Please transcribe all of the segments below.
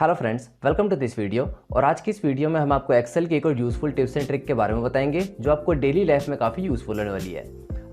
Hello friends, welcome to this video. और आज की इस वीडियो में हम आपको एक्सेल की एक और यूज़फुल टिप्स एंड ट्रिक के बारे में बताएंगे जो आपको डेली लाइफ में काफ़ी यूज़फुल होने वाली है।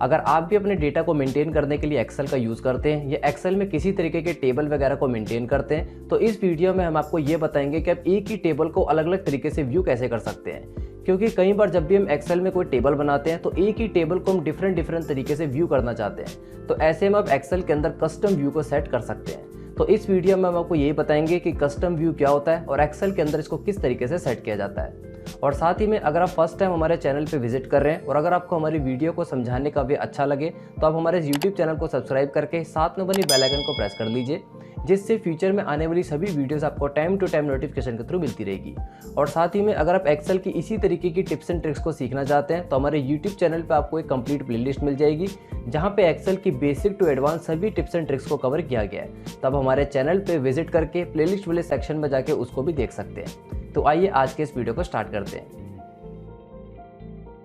अगर आप भी अपने डेटा को मेंटेन करने के लिए एक्सेल का यूज़ करते हैं या एक्सेल में किसी तरीके के टेबल वगैरह को मेंटेन करते हैं, तो इस वीडियो में हम आपको ये बताएंगे कि आप एक ही टेबल को अलग अलग तरीके से व्यू कैसे कर सकते हैं। क्योंकि कई बार जब भी हम एक्सेल में कोई टेबल बनाते हैं तो एक ही टेबल को हम डिफरेंट तरीके से व्यू करना चाहते हैं, तो ऐसे में आप एक्सेल के अंदर कस्टम व्यू को सेट कर सकते हैं। तो इस वीडियो में हम आपको यही बताएंगे कि कस्टम व्यू क्या होता है और एक्सेल के अंदर इसको किस तरीके से सेट किया जाता है। और साथ ही में अगर आप फर्स्ट टाइम हमारे चैनल पे विजिट कर रहे हैं और अगर आपको हमारी वीडियो को समझाने का भी अच्छा लगे तो आप हमारे यूट्यूब चैनल को सब्सक्राइब करके साथ में बनी बेल आइकन को प्रेस कर लीजिए, जिससे फ्यूचर में आने वाली सभी वीडियोस आपको टाइम टू टाइम नोटिफिकेशन के थ्रू मिलती रहेगी। और साथ ही में अगर आप एक्सेल की इसी तरीके की टिप्स एंड ट्रिक्स को सीखना चाहते हैं तो हमारे यूट्यूब चैनल पर आपको एक कंप्लीट प्लेलिस्ट मिल जाएगी जहां पे एक्सेल की बेसिक टू एडवांस सभी टिप्स एंड ट्रिक्स को कवर किया गया है। तब हमारे चैनल पे विजिट करके प्लेलिस्ट वाले सेक्शन में जाके उसको भी देख सकते हैं। तो आइए आज के इस वीडियो को स्टार्ट करते हैं।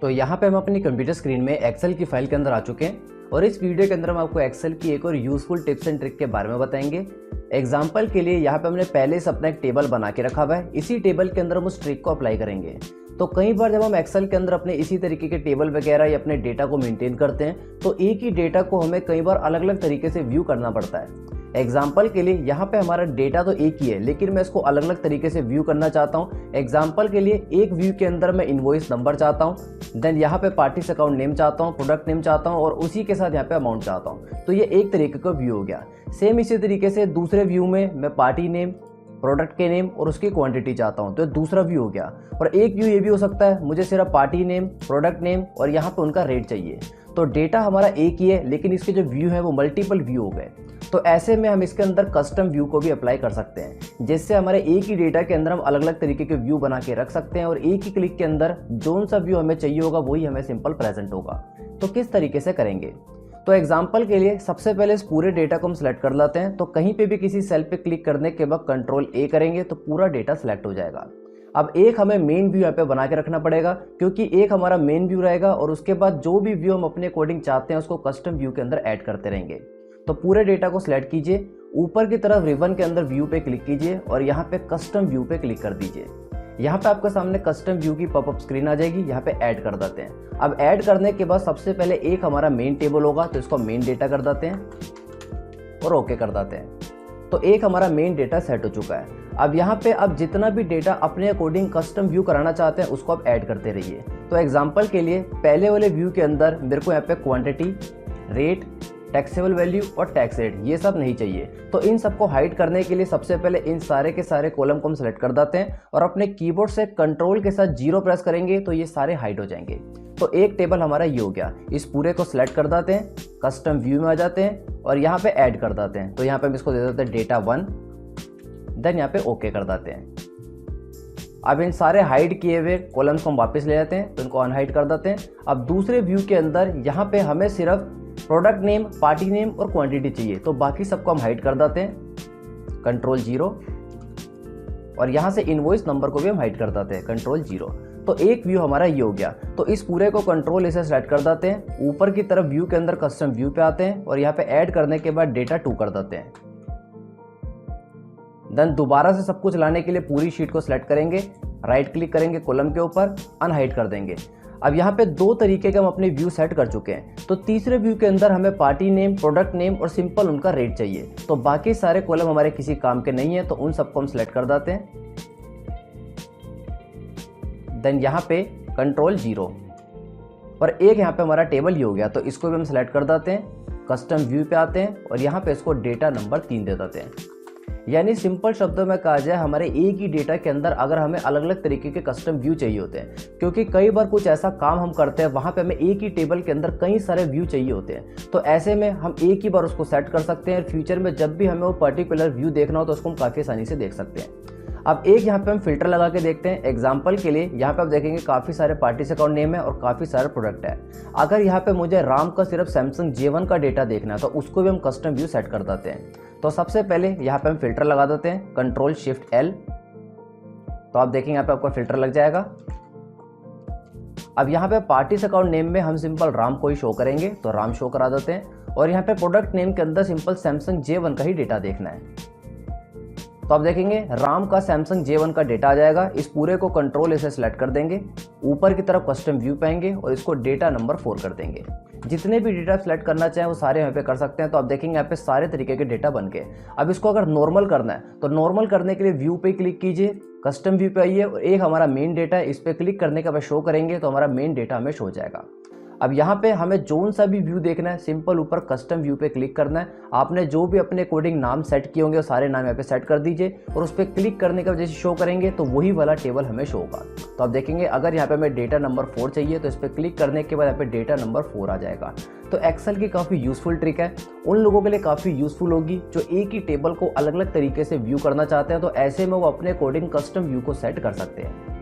तो यहाँ पे हम अपनी कंप्यूटर स्क्रीन में एक्सेल की फाइल के अंदर आ चुके हैं और इस वीडियो के अंदर हम आपको एक्सेल की एक और यूजफुल टिप्स एंड ट्रिक के बारे में बताएंगे। एग्जाम्पल के लिए यहाँ पे हमने पहले से अपना एक टेबल बना के रखा हुआ है, इसी टेबल के अंदर हम उस ट्रिक को अप्लाई करेंगे। तो कई बार जब हम एक्सेल के अंदर अपने इसी तरीके के टेबल वगैरह या अपने डेटा को मेंटेन करते हैं तो एक ही डेटा को हमें कई बार अलग अलग तरीके से व्यू करना पड़ता है। एग्जाम्पल के लिए यहाँ पे हमारा डेटा तो एक ही है लेकिन मैं इसको अलग अलग तरीके से व्यू करना चाहता हूँ। एग्जाम्पल के लिए एक व्यू के अंदर मैं इनवॉइस नंबर चाहता हूँ, देन यहाँ पे पार्टीज अकाउंट नेम चाहता हूँ, प्रोडक्ट नेम चाहता हूँ और उसी के साथ यहाँ पे अमाउंट चाहता हूँ। तो ये एक तरीके का व्यू हो गया। सेम इसी तरीके से दूसरे व्यू में मैं पार्टी नेम, प्रोडक्ट के नेम और उसकी क्वांटिटी चाहता हूँ, तो दूसरा व्यू हो गया। और एक व्यू ये भी हो सकता है मुझे सिर्फ पार्टी नेम, प्रोडक्ट नेम और यहाँ पे उनका रेट चाहिए। तो डेटा हमारा एक ही है लेकिन इसके जो व्यू है वो मल्टीपल व्यू हो गए। तो ऐसे में हम इसके अंदर कस्टम व्यू को भी अप्लाई कर सकते हैं, जिससे हमारे एक ही डेटा के अंदर हम अलग अलग तरीके के व्यू बना के रख सकते हैं और एक ही क्लिक के अंदर जोन सा व्यू हमें चाहिए होगा वही हमें सिंपल प्रेजेंट होगा। तो किस तरीके से करेंगे? तो एग्जाम्पल के लिए सबसे पहले इस पूरे डेटा को हम सिलेक्ट कर लेते हैं। तो कहीं पे भी किसी सेल पे क्लिक करने के बाद कंट्रोल ए करेंगे तो पूरा डेटा सिलेक्ट हो जाएगा। अब एक हमें मेन व्यू यहाँ पे बना के रखना पड़ेगा, क्योंकि एक हमारा मेन व्यू रहेगा और उसके बाद जो भी व्यू हम अपने अकॉर्डिंग चाहते हैं उसको कस्टम व्यू के अंदर ऐड करते रहेंगे। तो पूरे डेटा को सिलेक्ट कीजिए, ऊपर की तरफ रिबन के अंदर व्यू पे क्लिक कीजिए और यहाँ पे कस्टम व्यू पे क्लिक कर दीजिए। यहाँ पे आपके सामने कस्टम व्यू की पॉपअप स्क्रीन आ जाएगी, यहाँ पे ऐड कर देते हैं। अब ऐड करने के बाद सबसे पहले एक हमारा मेन टेबल होगा तो इसको मेन डेटा कर देते हैं और ओके कर देते हैं। तो एक हमारा मेन डेटा सेट हो चुका है। अब यहाँ पे आप जितना भी डेटा अपने अकॉर्डिंग कस्टम व्यू कराना चाहते हैं उसको आप ऐड करते रहिए। तो एग्जांपल के लिए पहले वाले व्यू के अंदर मेरे को यहाँ पे क्वांटिटी, रेट, टैक्सेबल वैल्यू और टैक्स रेट ये सब नहीं चाहिए। तो इन सबको हाइड करने के लिए सबसे पहले इन सारे के सारे कॉलम को हम सेलेक्ट कर देते हैं और अपने कीबोर्ड से कंट्रोल के साथ 0 प्रेस करेंगे तो ये सारे हाइड हो जाएंगे। तो एक टेबल हमारा ये हो गया। इस पूरे को सिलेक्ट कर देते हैं, कस्टम व्यू में आ जाते हैं और यहाँ पे ऐड कर देते हैं। तो यहाँ पे हम इसको दे देते हैं डेटा 1, देन यहाँ पे ओके कर देते हैं। अब इन सारे हाइड किए हुए कॉलम्स को हम वापस ले जाते हैं तो इनको अनहाइड कर देते हैं। अब दूसरे व्यू के अंदर यहाँ पे हमें सिर्फ प्रोडक्ट नेम, पार्टी नेम और क्वांटिटी चाहिए, तो बाकी सबको हम हाइड कर देते हैं, कंट्रोल 0 और यहाँ से इनवॉइस नंबर को भी हम हाइड कर देते हैं, कंट्रोल 0। तो एक व्यू हमारा ये हो गया। तो इस पूरे को कंट्रोल इसे सेलेक्ट कर देते हैं, ऊपर की तरफ व्यू के अंदर कस्टम व्यू पे आते हैं और यहाँ पे ऐड करने के बाद डेटा 2 कर देते हैं। देन दोबारा से सब कुछ लाने के लिए पूरी शीट को सिलेक्ट करेंगे, राइट क्लिक करेंगे कॉलम के ऊपर, अनहाइड कर देंगे। अब यहाँ पे 2 तरीके के हम अपने व्यू सेट कर चुके हैं। तो तीसरे व्यू के अंदर हमें पार्टी नेम, प्रोडक्ट नेम और सिंपल उनका रेट चाहिए। तो बाकी सारे कॉलम हमारे किसी काम के नहीं है तो उन सबको हम सिलेक्ट कर देते हैं। देन यहाँ पे कंट्रोल 0 और एक यहाँ पे हमारा टेबल ये हो गया। तो इसको भी हम सिलेक्ट कर देते हैं, कस्टम व्यू पे आते हैं और यहाँ पे इसको डेटा नंबर 3 दे देते हैं। यानी सिंपल शब्दों में कहा जाए हमारे एक ही डेटा के अंदर अगर हमें अलग अलग तरीके के कस्टम व्यू चाहिए होते हैं, क्योंकि कई बार कुछ ऐसा काम हम करते हैं वहाँ पे हमें एक ही टेबल के अंदर कई सारे व्यू चाहिए होते हैं। तो ऐसे में हम एक ही बार उसको सेट कर सकते हैं। फ्यूचर में जब भी हमें वो पर्टिकुलर व्यू देखना हो तो उसको हम काफ़ी आसानी से देख सकते हैं। अब एक यहाँ पे हम फिल्टर लगा के देखते हैं। एग्जाम्पल के लिए यहाँ पे आप देखेंगे काफ़ी सारे पार्टीज अकाउंट नेम है और काफ़ी सारे प्रोडक्ट है। अगर यहाँ पे मुझे राम का सिर्फ सैमसंग J1 का डेटा देखना है तो उसको भी हम कस्टम व्यू सेट कर देते हैं। तो सबसे पहले यहाँ पे हम फिल्टर लगा देते हैं, कंट्रोल शिफ्ट L। तो आप देखेंगे यहाँ पे आपका फिल्टर लग जाएगा। अब यहाँ पे पार्टीज अकाउंट नेम में हम सिंपल राम को ही शो करेंगे तो राम शो करा देते हैं और यहाँ पे प्रोडक्ट नेम के अंदर सिंपल सैमसंग J1 का ही डेटा देखना है। तो आप देखेंगे राम का सैमसंग J1 का डेटा आ जाएगा। इस पूरे को कंट्रोल इसे सेलेक्ट कर देंगे, ऊपर की तरफ कस्टम व्यू पाएंगे और इसको डेटा नंबर 4 कर देंगे। जितने भी डेटा सेलेक्ट करना चाहें वो सारे यहाँ पे कर सकते हैं। तो आप देखेंगे यहाँ पे सारे तरीके के डेटा बन गए। अब इसको अगर नॉर्मल करना है तो नॉर्मल करने के लिए व्यू पे क्लिक कीजिए, कस्टम व्यू पे आइए और एक हमारा मेन डेटा है, इस पर क्लिक करने के बाद शो करेंगे तो हमारा मेन डेटा हमें शो हो जाएगा। अब यहाँ पे हमें जोन सा भी व्यू देखना है, सिंपल ऊपर कस्टम व्यू पे क्लिक करना है। आपने जो भी अपने अकॉर्डिंग नाम सेट किए होंगे वो सारे नाम यहाँ पे सेट कर दीजिए और उस पर क्लिक करने के बाद जैसे शो करेंगे तो वही वाला टेबल हमें शो होगा। तो आप देखेंगे अगर यहाँ पे हमें डेटा नंबर 4 चाहिए तो इस पर क्लिक करने के बाद यहाँ पे डेटा नंबर 4 आ जाएगा। तो एक्सेल की काफ़ी यूज़फुल ट्रिक है, उन लोगों के लिए काफ़ी यूज़फुल होगी जो एक ही टेबल को अलग अलग तरीके से व्यू करना चाहते हैं। तो ऐसे में वो अपने अकॉर्डिंग कस्टम व्यू को सेट कर सकते हैं।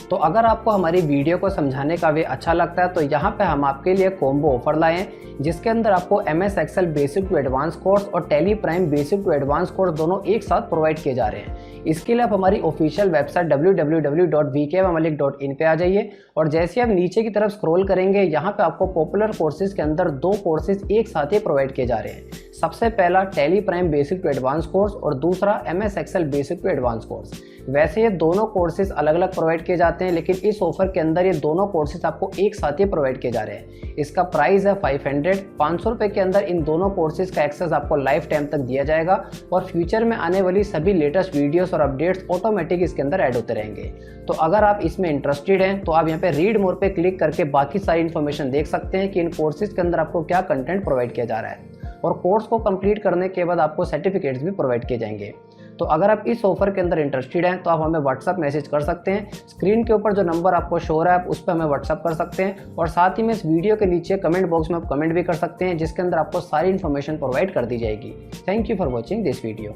तो अगर आपको हमारी वीडियो को समझाने का वे अच्छा लगता है तो यहाँ पे हम आपके लिए कॉम्बो ऑफर लाए हैं, जिसके अंदर आपको MS Excel basic to advance course और Tally prime basic to advance course दोनों एक साथ प्रोवाइड किए जा रहे हैं। इसके लिए आप हमारी ऑफिशियल वेबसाइट www.vkmalik.in पे आ जाइए और जैसे आप नीचे की तरफ स्क्रॉल करेंगे यहाँ पे आपको पॉपुलर कोर्सेज के अंदर 2 कोर्सेज एक साथ ही प्रोवाइड किए जा रहे हैं। सबसे पहला Tally prime basic to advance course और दूसरा MS Excel basic to advance course. वैसे ये दोनों कोर्सेज अलग अलग प्रोवाइड किए जाते हैं, लेकिन इस ऑफर के अंदर ये दोनों कोर्सेज आपको एक साथ ही प्रोवाइड किए जा रहे हैं। इसका प्राइस है 500 रुपये के अंदर इन दोनों कोर्सेज का एक्सेस आपको लाइफ टाइम तक दिया जाएगा और फ्यूचर में आने वाली सभी लेटेस्ट वीडियोस और अपडेट्स ऑटोमेटिक इसके अंदर ऐड होते रहेंगे। तो अगर आप इसमें इंटरेस्टेड हैं तो आप यहाँ पे रीड मोर पे क्लिक करके बाकी सारी इन्फॉर्मेशन देख सकते हैं कि इन कोर्सेज के अंदर आपको क्या कंटेंट प्रोवाइड किया जा रहा है और कोर्स को कंप्लीट करने के बाद आपको सर्टिफिकेट्स भी प्रोवाइड किए जाएंगे। तो अगर आप इस ऑफर के अंदर इंटरेस्टेड हैं तो आप हमें व्हाट्सअप मैसेज कर सकते हैं। स्क्रीन के ऊपर जो नंबर आपको शो हो रहा है आप उस पर हमें व्हाट्सअप कर सकते हैं और साथ ही में इस वीडियो के नीचे कमेंट बॉक्स में आप कमेंट भी कर सकते हैं, जिसके अंदर आपको सारी इन्फॉर्मेशन प्रोवाइड कर दी जाएगी। Thank you for watching this video.